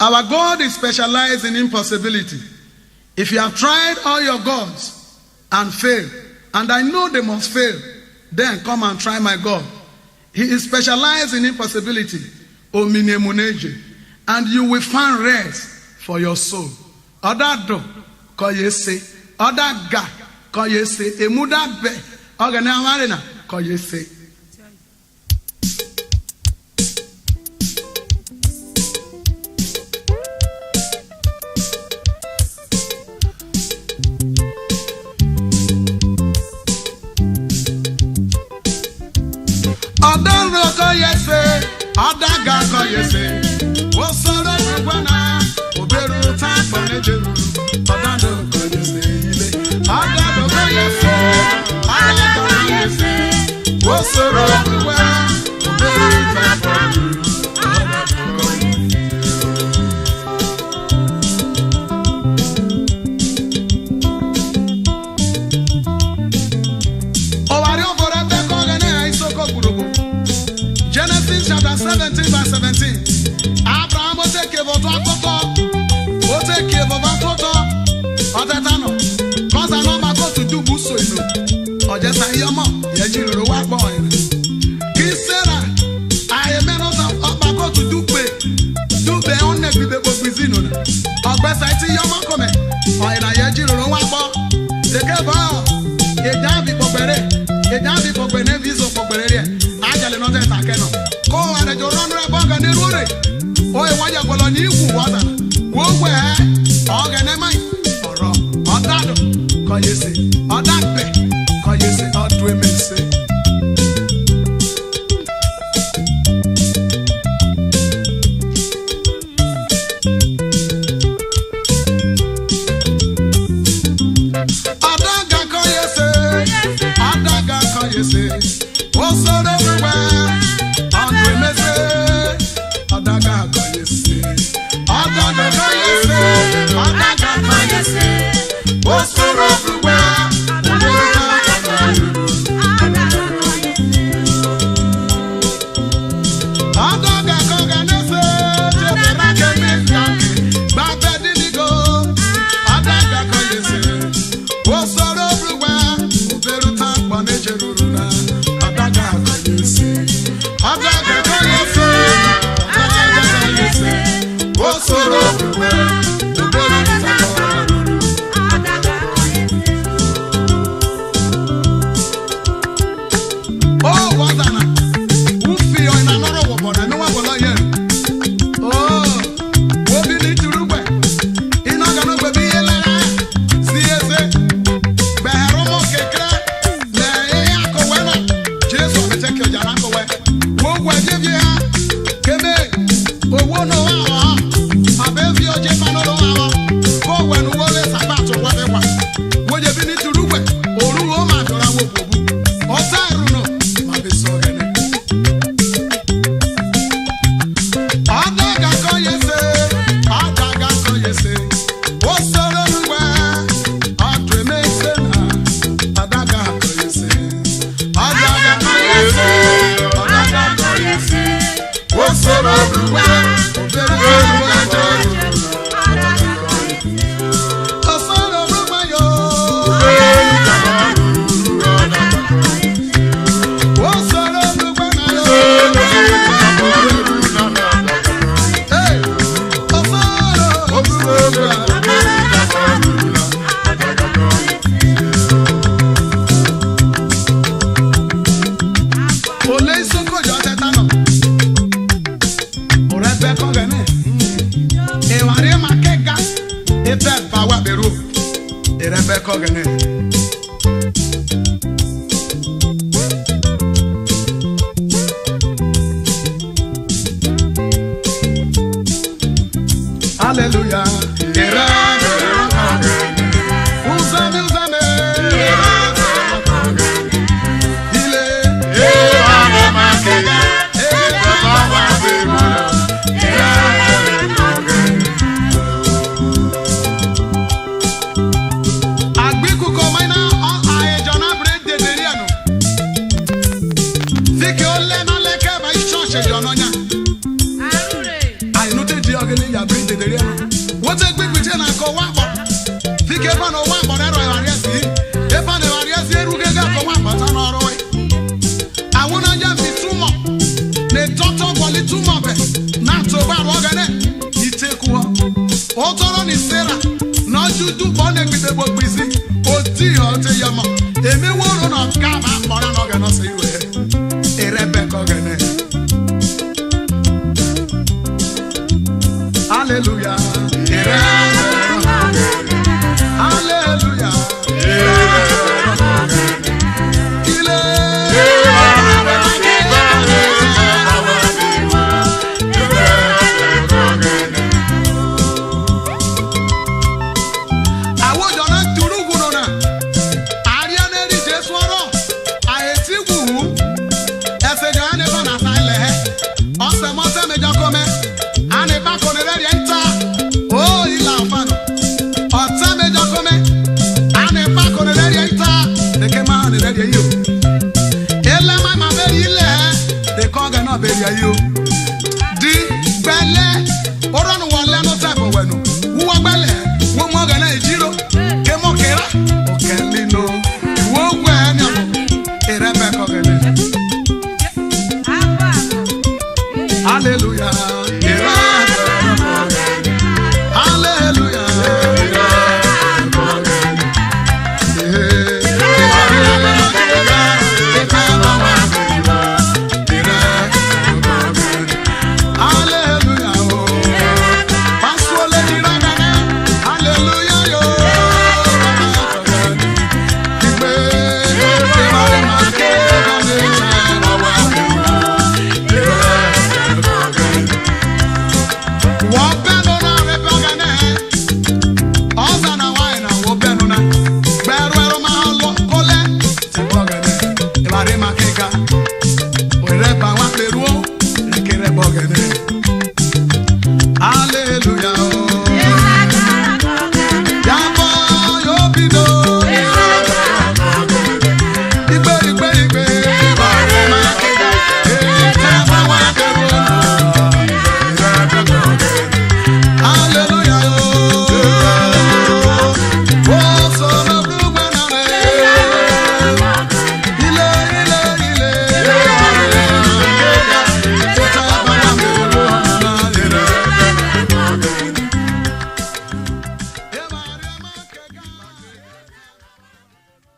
Our God is specialized in impossibility. If you have tried all your gods and failed, and I know they must fail, then come and try my God. He is specialized in impossibility. And you will find rest for your soul. Other do, call you say. Other God, call you say. Emuda be, organa marina, call you say. Adaga ko yese o soro gbana oberu ta panejeru odando ko yese ile adaga ko yese o soro gbana oberu ta panejeru Genesis chapter 17 verse 17. Abraham take care of cause I know my God to do buso or just a yama yajiro wa boy. Kisera I am not of my God to do the only people bizino. Or best I see yama come or in a yajiro wa bo. The keba e davi popere e davi popere viso popere. Ajale no teta keno ko are jo ronre boga ni rure o e waja bolo ni iwu wata wo we o ga ne mai oro odado ko yese odagbe ko yese odwe mense odaga ko yese o so everywhere on the message odaga ko yese o so everywhere odaga ko ganese jebera kemeka baba dinigo odaga ko yese o so everywhere uberu ta panejeru na Hallelujah. I know ya brinde de riano. What a quick return and go one. Fike pan o one but ero ariasi. E pan e ariasi e ruge ga for one but an oro. I wanna jam me too much. Ne toto boli too much. Na to ba rogane. Iteku. O toro ni sera. Na judu bone gbe de bo gbisi. O ti o te yama. Emi wo ro na ka ma mora no ga no se iwe. Rebecca gene. Hallelujah. Hallelujah. You di bele ora no wale no type of wenu wo gbele wo mo ga na ejiro ke mo kera o keli no wo gwe ni amo erebe ko gele hallelujah Bogene.